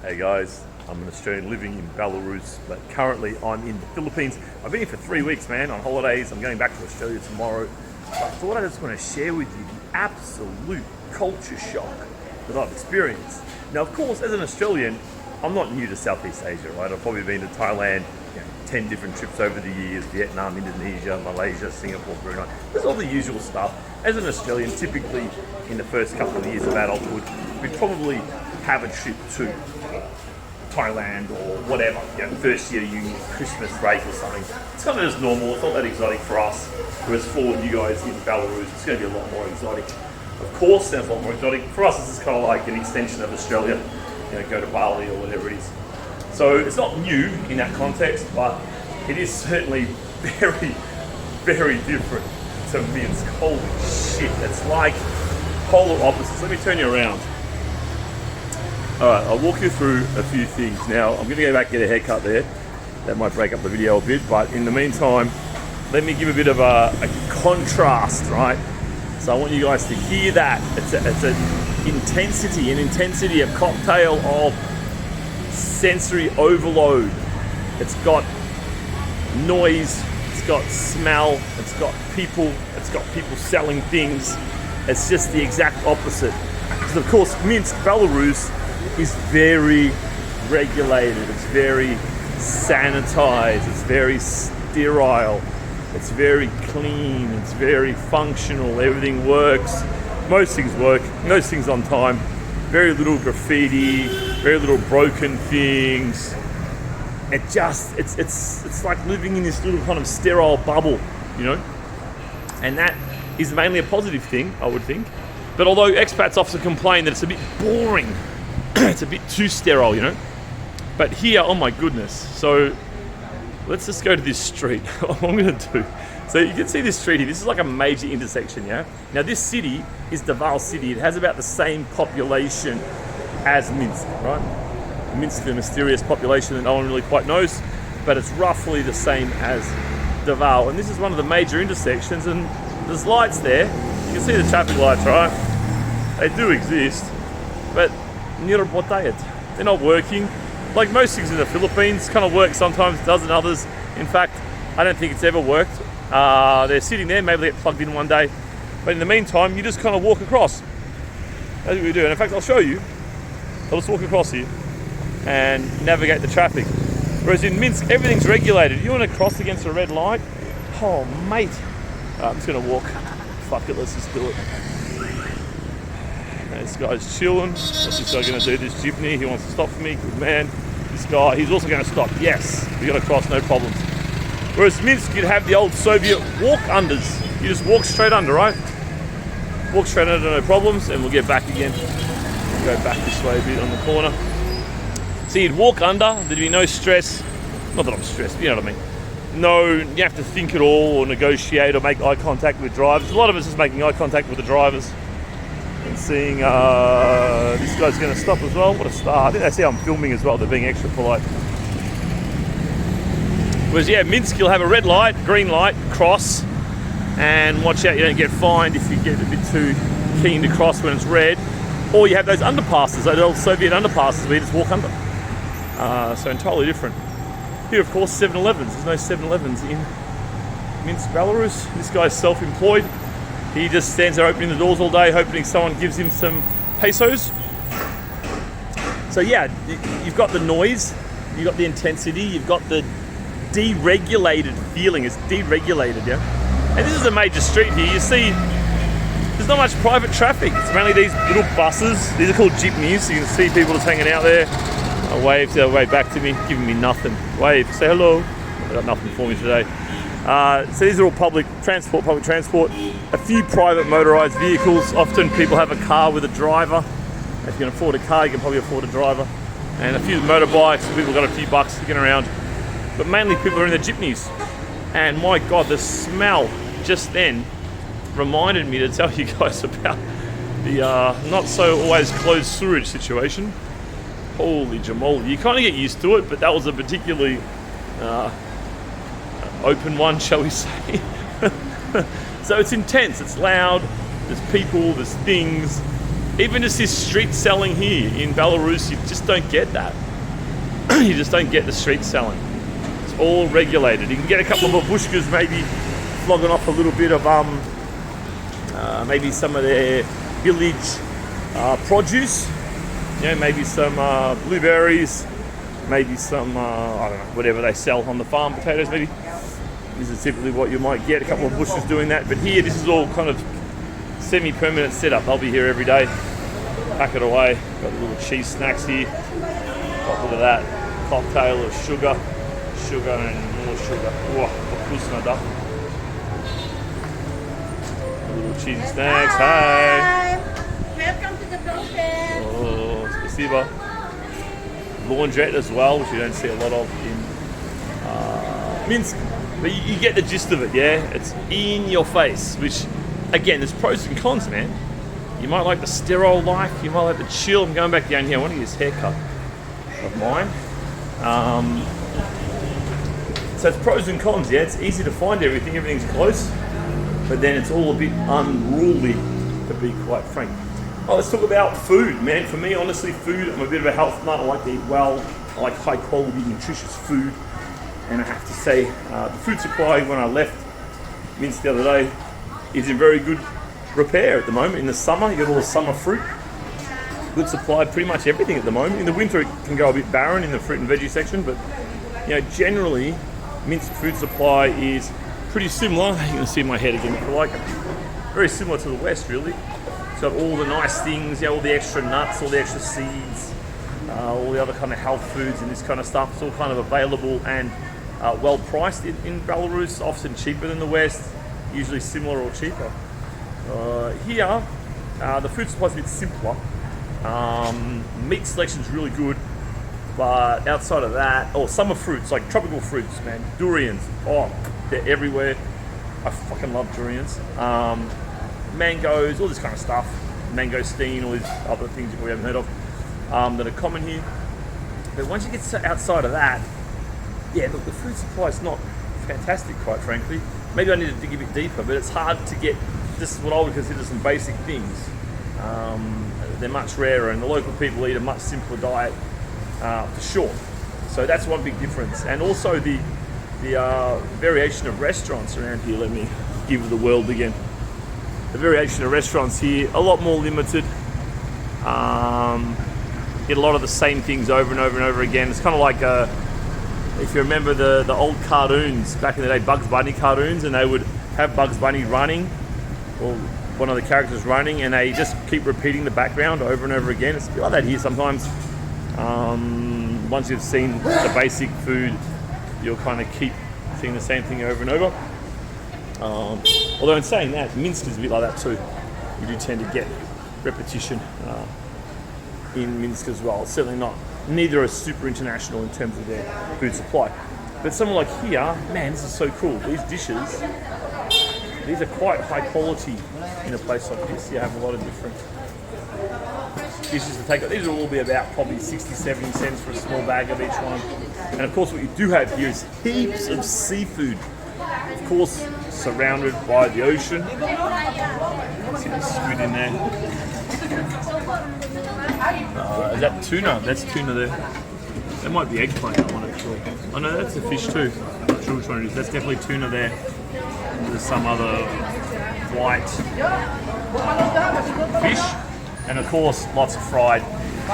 Hey guys, I'm an Australian living in Belarus, but currently I'm in the Philippines. I've been here for 3 weeks, man, on holidays. I'm going back to Australia tomorrow. But I thought I just want to share with you the absolute culture shock that I've experienced. Now, of course, as an Australian, I'm not new to Southeast Asia, right? I've probably been to Thailand, 10 different trips over the years, Vietnam, Indonesia, Malaysia, Singapore, Brunei. There's all the usual stuff. As an Australian, typically in the first couple of years of adulthood, we'd probably have a trip to Thailand or whatever, first year uni, Christmas break or something. It's kind of just normal, it's not that exotic for us. Whereas for you guys in Belarus, it's going to be a lot more exotic. Of course, sounds a lot more exotic. For us, this is kind of like an extension of Australia, go to Bali or whatever it is. So it's not new in that context, but it is certainly very, very different to Minsk. Holy shit, it's like polar opposites. Let me turn you around. Alright, I'll walk you through a few things. Now, I'm going to go back and get a haircut there. That might break up the video a bit, but in the meantime, let me give a bit of a contrast, right? So I want you guys to hear that. It's an intensity, a cocktail of sensory overload. It's got noise, it's got smell, it's got people selling things. It's just the exact opposite. Because of course, Minsk, Belarus is very regulated, it's very sanitized, it's very sterile, it's very clean, it's very functional, everything works, most things work, most things on time, very little graffiti, very little broken things. It's like living in this little kind of sterile bubble, and that is mainly a positive thing, I would think. But although expats often complain that it's a bit boring, it's a bit too sterile, But here, oh my goodness. So let's just go to this street. What I'm going to do. So you can see this street here. This is like a major intersection, yeah? Now this city is Davao City. It has about the same population as Minsk, right? Minsk, the mysterious population that no one really quite knows, but it's roughly the same as Davao. And this is one of the major intersections, and there's lights there. You can see the traffic lights, right? They do exist, but they're not working. Like most things in the Philippines, kind of work sometimes, doesn't others. In fact, I don't think it's ever worked. They're sitting there, maybe they get plugged in one day. But in the meantime, you just kind of walk across. That's what we do. And in fact, I'll show you. I'll just walk across here and navigate the traffic. Whereas in Minsk, everything's regulated. You want to cross against a red light? Oh, mate. I'm just going to walk. Fuck it, let's just do it. This guy's chilling. What's this guy going to do? This jeepney, he wants to stop for me. Good man. This guy, he's also going to stop. Yes, we're going to cross, no problems. Whereas Minsk, you'd have the old Soviet walk-unders. You just walk straight under, right? Walk straight under, no problems, and we'll get back again. We'll go back this way a bit on the corner. So you'd walk under, there'd be no stress. Not that I'm stressed, but you know what I mean. No, you have to think at all or negotiate or make eye contact with drivers. A lot of us is making eye contact with the drivers. And seeing this guy's going to stop as well. What a star. I think they see I'm filming as well. They're being extra polite. Whereas, Minsk, you'll have a red light, green light, cross. And watch out you don't get fined if you get a bit too keen to cross when it's red. Or you have those underpasses, those old Soviet underpasses where you just walk under. So entirely different. Here, of course, 7-Elevens. There's no 7-Elevens in Minsk, Belarus. This guy's self-employed. He just stands there opening the doors all day, hoping someone gives him some pesos. So you've got the noise, you've got the intensity, you've got the deregulated feeling. It's deregulated, And this is a major street here. You see, there's not much private traffic. It's mainly these little buses. These are called jeepneys. You can see people just hanging out there. I wave, they'll wave back to me, giving me nothing. Wave, say hello. They got nothing for me today. So these are all public transport. A few private motorised vehicles. Often people have a car with a driver. If you can afford a car, you can probably afford a driver. And a few motorbikes. People got a few bucks sticking around. But mainly people are in the jeepneys. And my God, the smell just then reminded me to tell you guys about the not so always closed sewerage situation. Holy jamoli. You kind of get used to it, but that was a particularly open one, shall we say. So it's intense, it's loud, there's people, there's things, even just this street selling here in Belarus, you just don't get that. You just don't get the street selling. It's all regulated. You can get a couple of babushkas maybe flogging off a little bit of maybe some of their village produce. You know, maybe some blueberries, maybe some I don't know, whatever they sell on the farm, potatoes maybe. This is typically what you might get, a couple of bushers doing that. But here, this is all kind of semi-permanent setup. I'll be here every day. Pack it away. Got little cheese snacks here. Got a bit of that cocktail of sugar and more sugar. Whoa, little cheesy snacks. Hi. Welcome to the process. Oh, spasiba. Laundrette as well, which you don't see a lot of in Minsk. But you get the gist of it, yeah? It's in your face, which, again, there's pros and cons, man. You might like the sterile life, you might like the chill. I'm going back down here, I want to get this haircut of mine. So it's pros and cons, yeah? It's easy to find everything, everything's close, but then it's all a bit unruly, to be quite frank. Oh, let's talk about food, man. For me, honestly, food, I'm a bit of a health nut. I like to eat well, I like high quality, nutritious food. And I have to say, the food supply when I left Minsk the other day is in very good repair at the moment. In the summer, you get all the summer fruit. Good supply, pretty much everything at the moment. In the winter, it can go a bit barren in the fruit and veggie section, but you know, generally, Minsk food supply is pretty similar. You can see my head again if you like. Very similar to the West, really. It's got all the nice things, all the extra nuts, all the extra seeds, all the other kind of health foods and this kind of stuff. It's all kind of available and well priced in Belarus, often cheaper than the West, usually similar or cheaper. Here, the food supply is a bit simpler. Meat selection is really good, but outside of that, summer fruits, like tropical fruits, man, durians, they're everywhere. I fucking love durians. Mangoes, all this kind of stuff. Mangosteen, all these other things you probably haven't heard of that are common here. But once you get outside of that, yeah, look, the food supply is not fantastic, quite frankly. Maybe I need to dig a bit deeper, but it's hard to get just what I would consider some basic things. They're much rarer, and the local people eat a much simpler diet, for sure. So that's one big difference. And also the variation of restaurants around here. Let me give the world again. The variation of restaurants here, a lot more limited. Get a lot of the same things over and over and over again. It's kind of like if you remember the old cartoons back in the day, Bugs Bunny cartoons, and they would have Bugs Bunny running, or one of the characters running, and they just keep repeating the background over and over again. It's a bit like that here sometimes. Once you've seen the basic food, you'll kind of keep seeing the same thing over and over. Although in saying that, Minsk is a bit like that too. You do tend to get repetition in Minsk as well. It's certainly not. Neither are super international in terms of their food supply. But somewhere like here, man, this is so cool. These dishes, these are quite high quality in a place like this. You have a lot of different dishes to take. These will all be about probably 60, 70 cents for a small bag of each one. And of course what you do have here is heaps of seafood. Of course, surrounded by the ocean. See the squid in there. Is that tuna? That's tuna there. That might be eggplant, that one actually. Oh no, that's a fish too. I'm not sure which one it is. That's definitely tuna there. There's some other white fish. And of course, lots of fried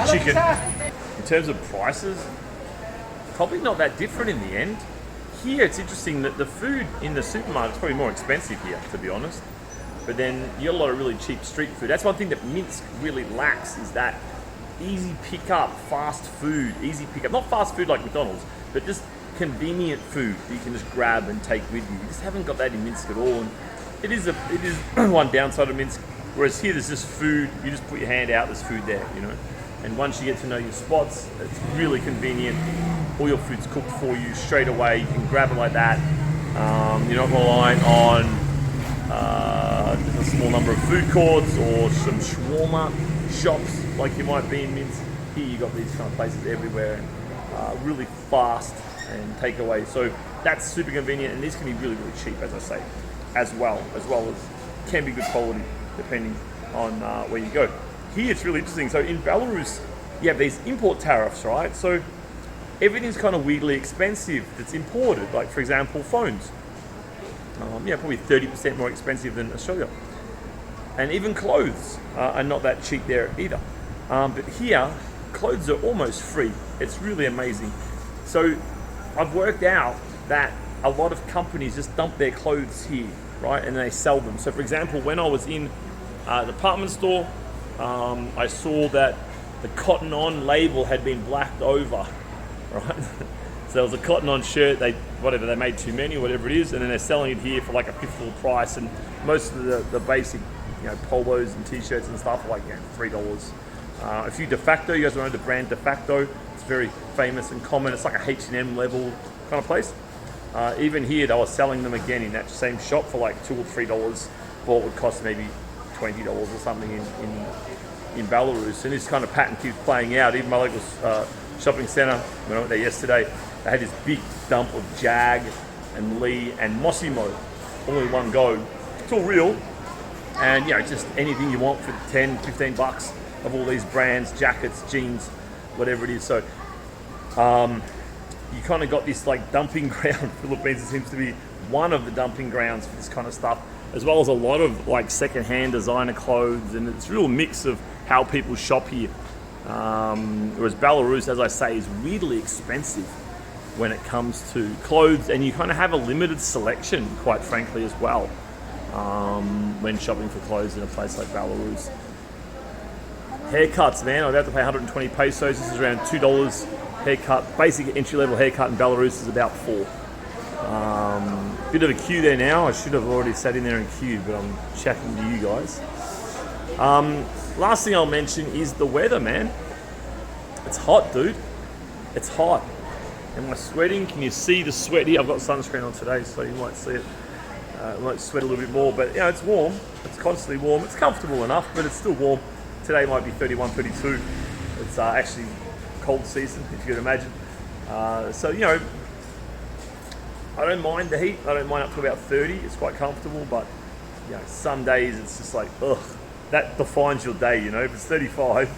chicken. In terms of prices, probably not that different in the end. Here, it's interesting that the food in the supermarket is probably more expensive here, to be honest. But then you get a lot of really cheap street food. That's one thing that Minsk really lacks, is that easy pickup, fast food, easy pickup. Not fast food like McDonald's, but just convenient food that you can just grab and take with you. You just haven't got that in Minsk at all. And it is one downside of Minsk. Whereas here, there's just food. You just put your hand out, there's food there, you know. And once you get to know your spots, it's really convenient. All your food's cooked for you straight away. You can grab it like that. You're not relying on just a small number of food courts or some shawarma shops like you might be in Minsk. Here you got these kind of places everywhere, and really fast and takeaway. So that's super convenient, and these can be really, really cheap, as I say, as well as can be good quality depending on where you go. here it's really interesting. So in Belarus, you have these import tariffs, right? So everything's kind of weirdly expensive that's imported. Like, for example, phones. Probably 30% more expensive than Australia. And even clothes are not that cheap there either. But here, clothes are almost free. It's really amazing. So I've worked out that a lot of companies just dump their clothes here, right? And they sell them. So for example, when I was in a department store, I saw that the Cotton On label had been blacked over, right? So there was a Cotton On shirt, they made too many, whatever it is, and then they're selling it here for like a fifth of the price. And most of the basic, polos and t-shirts and stuff are like $3. A few De Facto, you guys know the brand De Facto. It's very famous and common. It's like a H&M level kind of place. Even here, they were selling them again in that same shop for like $2 or $3 for what would cost maybe $20 or something in Belarus. And this kind of pattern keeps playing out. Even my local shopping centre, when I went there yesterday, they had this big dump of Jag and Lee and Mossimo, all in one go. It's all real. And just anything you want for 10, 15 bucks of all these brands, jackets, jeans, whatever it is. So you kind of got this like dumping ground. Philippines, it seems to be one of the dumping grounds for this kind of stuff, as well as a lot of like second-hand designer clothes, and it's a real mix of how people shop here. Whereas Belarus, as I say, is weirdly expensive when it comes to clothes, and you kind of have a limited selection, quite frankly, as well, when shopping for clothes in a place like Belarus. Haircuts, man, I'm about to pay 120 pesos. This is around $2 haircut. Basic entry-level haircut in Belarus is about $4. Bit of a queue there now. I should have already sat in there and queued, but I'm chatting to you guys. Last thing I'll mention is the weather, man. It's hot, dude. It's hot. Am I sweating? Can you see the sweat here? I've got sunscreen on today, so you might see it. I might sweat a little bit more, but it's warm. It's constantly warm. It's comfortable enough, but it's still warm. Today might be 31, 32. It's actually cold season, if you can imagine. I don't mind the heat. I don't mind up to about 30. It's quite comfortable, but some days it's just like, ugh. That defines your day, If it's 35,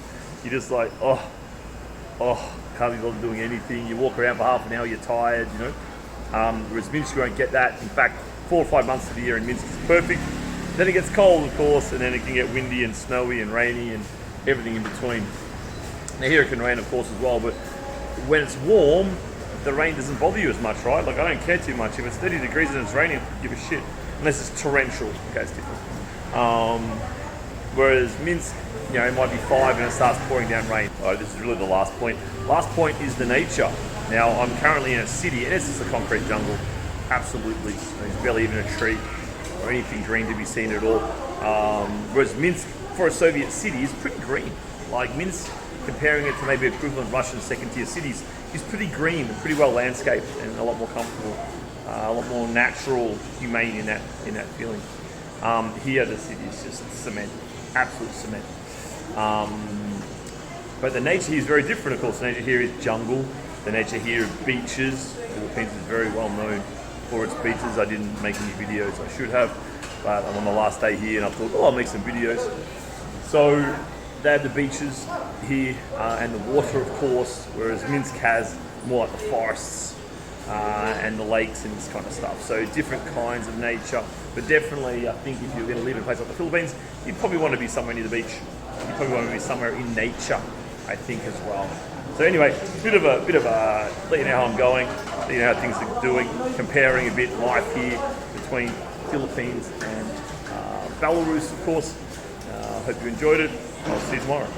you're just like, can't be bothered doing anything. You walk around for half an hour, you're tired, Whereas Minsk, you won't get that. In fact, 4 or 5 months of the year in Minsk is perfect. Then it gets cold, of course, and then it can get windy and snowy and rainy and everything in between. Now here it can rain, of course, as well, but when it's warm, the rain doesn't bother you as much, right? Like, I don't care too much. If it's 30 degrees and it's raining, I give a shit. Unless it's torrential. Okay, it's different. Whereas Minsk, it might be 5 and it starts pouring down rain. Oh, this is really the last point. Last point is the nature. Now, I'm currently in a city, and it's just a concrete jungle. Absolutely. There's barely even a tree or anything green to be seen at all. Whereas Minsk, for a Soviet city, is pretty green. Like Minsk, comparing it to maybe equivalent Russian second-tier cities, is pretty green and pretty well landscaped and a lot more comfortable, a lot more natural, humane in that feeling. Here, the city is just cement, absolute cement. But the nature here is very different, of course. The nature here is jungle. The nature here is beaches. The Philippines is very well known for its beaches. I didn't make any videos. I should have, but I'm on the last day here, and I thought, I'll make some videos. So they have the beaches here and the water, of course, whereas Minsk has more like the forests and the lakes and this kind of stuff. So different kinds of nature, but definitely I think if you're going to live in a place like the Philippines, you'd probably want to be somewhere near the beach. You probably want to be somewhere in nature, I think, as well. So anyway, bit of a let you know how I'm going, let you know how things are doing, comparing a bit life here between Philippines and Belarus, of course. I hope you enjoyed it. I'll see you tomorrow.